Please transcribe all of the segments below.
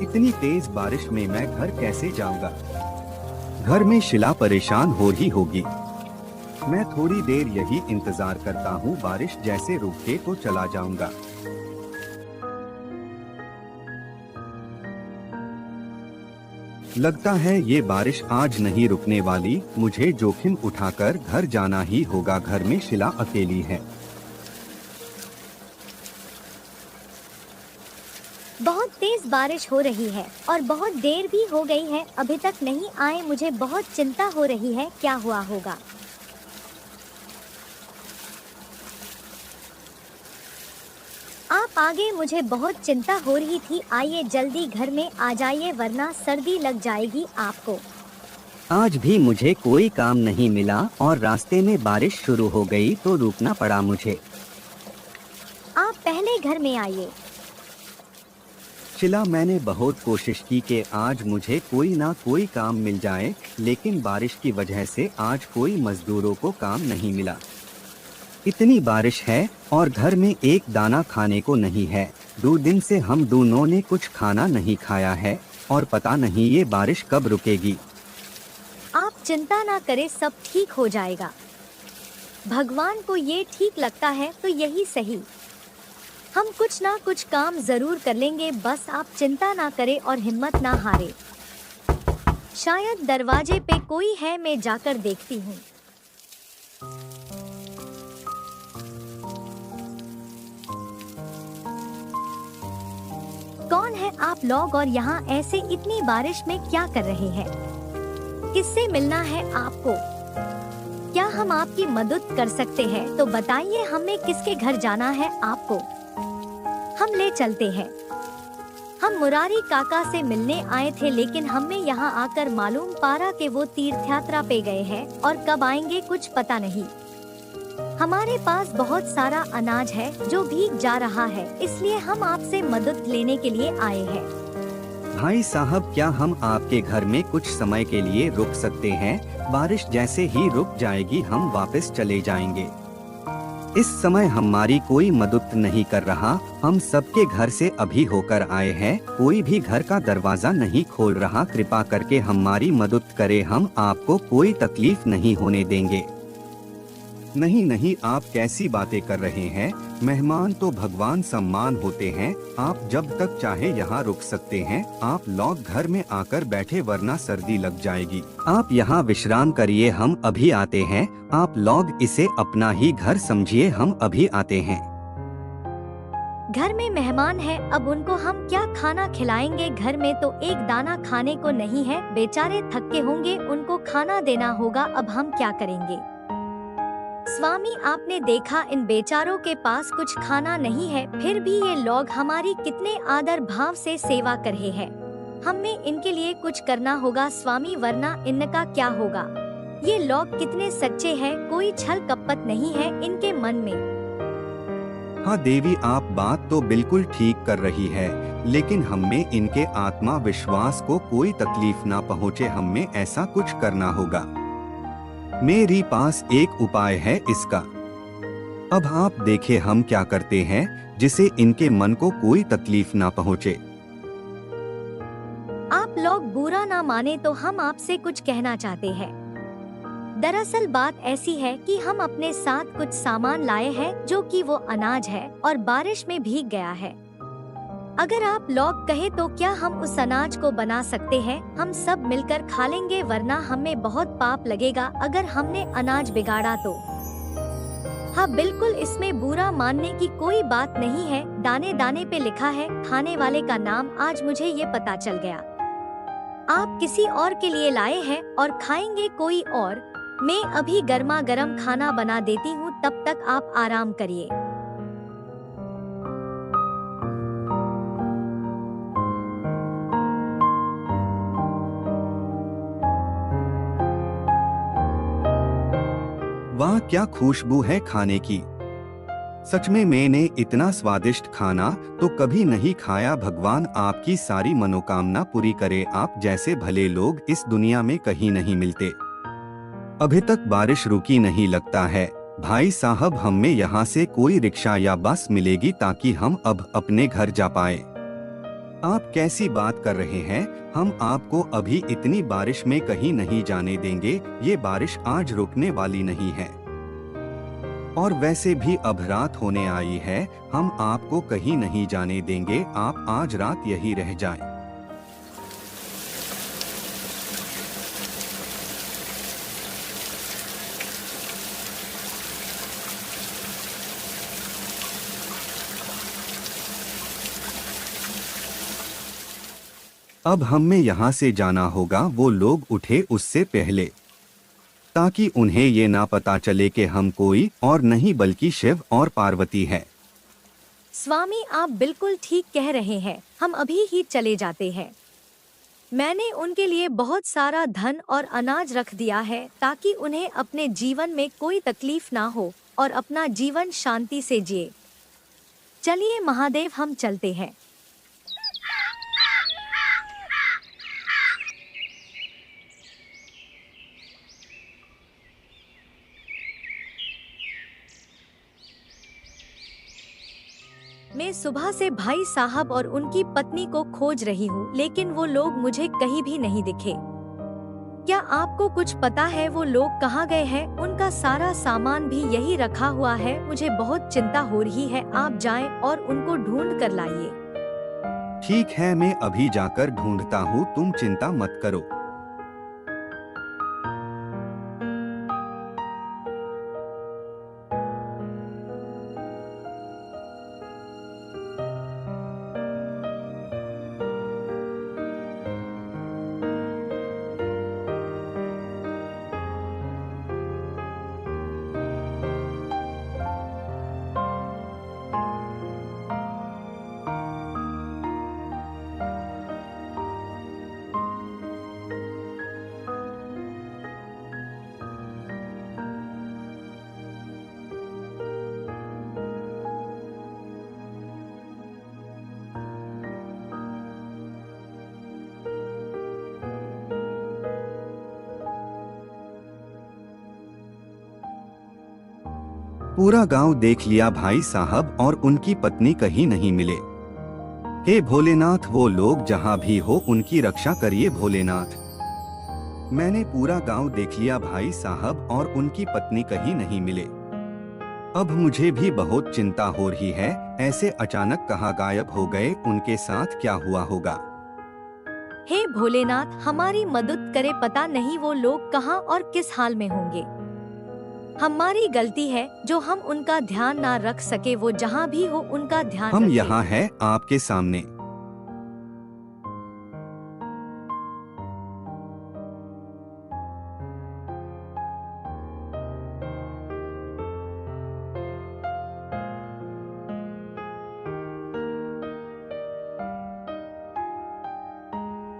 इतनी तेज बारिश में मैं घर कैसे जाऊंगा? घर में शिला परेशान हो रही होगी। मैं थोड़ी देर यही इंतजार करता हूँ, बारिश जैसे रुके तो चला जाऊंगा। लगता है ये बारिश आज नहीं रुकने वाली। मुझे जोखिम उठाकर घर जाना ही होगा। घर में शिला अकेली है। बहुत तेज बारिश हो रही है और बहुत देर भी हो गई है, अभी तक नहीं आए। मुझे बहुत चिंता हो रही है, क्या हुआ होगा। आप आगे, मुझे बहुत चिंता हो रही थी। आइए जल्दी घर में आ जाइए वरना सर्दी लग जाएगी आपको। आज भी मुझे कोई काम नहीं मिला और रास्ते में बारिश शुरू हो गई तो रुकना पड़ा मुझे। आप पहले घर में आइए। शिला, मैंने बहुत कोशिश की कि आज मुझे कोई ना कोई काम मिल जाए, लेकिन बारिश की वजह से आज कोई मजदूरों को काम नहीं मिला। इतनी बारिश है और घर में एक दाना खाने को नहीं है। 2 दिन से हम दोनों ने कुछ खाना नहीं खाया है और पता नहीं ये बारिश कब रुकेगी। आप चिंता ना करें, सब ठीक हो जाएगा। भगवान को ये ठीक लगता है तो यही सही। हम कुछ ना कुछ काम जरूर कर लेंगे, बस आप चिंता ना करें और हिम्मत ना हारे। शायद दरवाजे पे कोई है, मैं जाकर देखती हूँ। कौन है आप लोग और यहाँ ऐसे इतनी बारिश में क्या कर रहे हैं? किससे मिलना है आपको? क्या हम आपकी मदद कर सकते हैं? तो बताइए हमें किसके घर जाना है आपको, हम ले चलते हैं। हम मुरारी काका से मिलने आए थे, लेकिन हमें यहाँ आकर मालूम पारा कि वो तीर्थ यात्रा पे गए हैं और कब आएंगे कुछ पता नहीं। हमारे पास बहुत सारा अनाज है जो भीग जा रहा है, इसलिए हम आपसे मदद लेने के लिए आए हैं। भाई साहब, क्या हम आपके घर में कुछ समय के लिए रुक सकते हैं? बारिश जैसे ही रुक जाएगी हम वापस चले जाएंगे। इस समय हमारी कोई मदद नहीं कर रहा। हम सबके घर से अभी होकर आए हैं, कोई भी घर का दरवाजा नहीं खोल रहा। कृपा करके हमारी मदद करें, हम आपको कोई तकलीफ नहीं होने देंगे। नहीं नहीं, आप कैसी बातें कर रहे हैं? मेहमान तो भगवान सम्मान होते हैं। आप जब तक चाहे यहाँ रुक सकते हैं। आप लोग घर में आकर बैठे वरना सर्दी लग जाएगी। आप यहाँ विश्राम करिए, हम अभी आते हैं। आप लोग इसे अपना ही घर समझिए, हम अभी आते हैं। घर में मेहमान है, अब उनको हम क्या खाना खिलाएंगे? घर में तो एक दाना खाने को नहीं है। बेचारे थके होंगे, उनको खाना देना होगा। अब हम क्या करेंगे? स्वामी, आपने देखा इन बेचारों के पास कुछ खाना नहीं है, फिर भी ये लोग हमारी कितने आदर भाव से सेवा कर रहे हैं। हमें इनके लिए कुछ करना होगा स्वामी, वरना इनका क्या होगा। ये लोग कितने सच्चे हैं, कोई छल कपट नहीं है इनके मन में। हाँ देवी, आप बात तो बिल्कुल ठीक कर रही है, लेकिन हमें इनके आत्मा विश्वास को कोई तकलीफ ना पहुँचे। हमें ऐसा कुछ करना होगा। मेरी पास एक उपाय है इसका। अब आप देखें हम क्या करते हैं जिसे इनके मन को कोई तकलीफ ना पहुँचे। आप लोग बुरा ना माने तो हम आपसे कुछ कहना चाहते हैं। दरअसल बात ऐसी है कि हम अपने साथ कुछ सामान लाए हैं जो कि वो अनाज है और बारिश में भीग गया है। अगर आप लोग कहे तो क्या हम उस अनाज को बना सकते हैं? हम सब मिलकर खा लेंगे, वरना हमें बहुत पाप लगेगा अगर हमने अनाज बिगाड़ा तो। हाँ बिल्कुल, इसमें बुरा मानने की कोई बात नहीं है। दाने दाने पे लिखा है खाने वाले का नाम। आज मुझे ये पता चल गया। आप किसी और के लिए लाए हैं और खाएंगे कोई और। मैं अभी गर्मा गर्म खाना बना देती हूँ, तब तक आप आराम करिए। वाह, क्या खुशबू है खाने की। सच में मैंने इतना स्वादिष्ट खाना तो कभी नहीं खाया। भगवान आपकी सारी मनोकामना पूरी करे। आप जैसे भले लोग इस दुनिया में कहीं नहीं मिलते। अभी तक बारिश रुकी नहीं लगता है। भाई साहब, हमें यहाँ से कोई रिक्शा या बस मिलेगी ताकि हम अब अपने घर जा पाए। आप कैसी बात कर रहे हैं? हम आपको अभी इतनी बारिश में कहीं नहीं जाने देंगे। ये बारिश आज रुकने वाली नहीं है। और वैसे भी अब रात होने आई है, हम आपको कहीं नहीं जाने देंगे। आप आज रात यही रह जाएं। अब हमें यहाँ से जाना होगा। वो लोग उठे उससे पहले, ताकि उन्हें ये ना पता चले कि हम कोई और नहीं बल्कि शिव और पार्वती है। स्वामी, आप बिल्कुल ठीक कह रहे हैं। हम अभी ही चले जाते हैं। मैंने उनके लिए बहुत सारा धन और अनाज रख दिया है, ताकि उन्हें अपने जीवन में कोई तकलीफ ना हो और अपना जीवन शांति से जिए। चलिए महादेव, हम चलते हैं। मैं सुबह से भाई साहब और उनकी पत्नी को खोज रही हूँ, लेकिन वो लोग मुझे कहीं भी नहीं दिखे। क्या आपको कुछ पता है वो लोग कहाँ गए हैं? उनका सारा सामान भी यही रखा हुआ है। मुझे बहुत चिंता हो रही है। आप जाएं और उनको ढूंढ कर लाइए। ठीक है, मैं अभी जाकर ढूंढता हूँ, तुम चिंता मत करो। पूरा गांव देख लिया भाई साहब, और उनकी पत्नी कहीं नहीं मिले। हे भोलेनाथ, वो लोग जहां भी हो उनकी रक्षा करिए भोलेनाथ। मैंने पूरा गांव देख लिया भाई साहब, और उनकी पत्नी कहीं नहीं मिले। अब मुझे भी बहुत चिंता हो रही है। ऐसे अचानक कहाँ गायब हो गए? उनके साथ क्या हुआ होगा? हे भोलेनाथ, हमारी मदद करे। पता नहीं वो लोग कहाँ और किस हाल में होंगे। हमारी गलती है जो हम उनका ध्यान ना रख सके। वो जहाँ भी हो उनका ध्यान हम रखें। यहाँ हैं आपके सामने।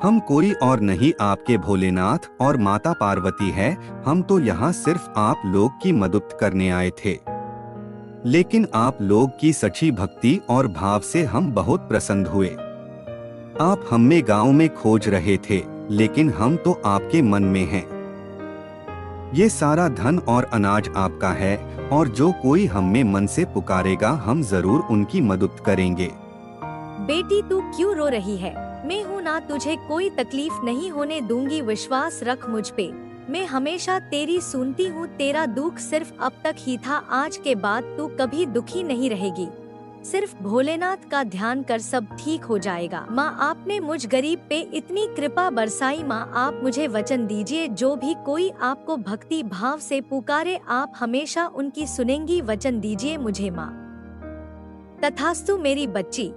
हम कोई और नहीं, आपके भोलेनाथ और माता पार्वती है। हम तो यहाँ सिर्फ आप लोग की मदद करने आए थे, लेकिन आप लोग की सच्ची भक्ति और भाव से हम बहुत प्रसन्न हुए। आप हमें गांव में खोज रहे थे, लेकिन हम तो आपके मन में हैं। ये सारा धन और अनाज आपका है, और जो कोई हमें मन से पुकारेगा हम जरूर उनकी मदद करेंगे। बेटी, तू क्यों रो रही है? मैं हूँ ना, तुझे कोई तकलीफ नहीं होने दूंगी। विश्वास रख मुझ पे। मैं हमेशा तेरी सुनती हूँ। तेरा दुख सिर्फ अब तक ही था, आज के बाद तू कभी दुखी नहीं रहेगी। सिर्फ भोलेनाथ का ध्यान कर, सब ठीक हो जाएगा। माँ, आपने मुझ गरीब पे इतनी कृपा बरसाई। माँ, आप मुझे वचन दीजिए, जो भी कोई आपको भक्ति भाव से पुकारे, आप हमेशा उनकी सुनेंगी। वचन दीजिए मुझे माँ। तथास्तु मेरी बच्ची।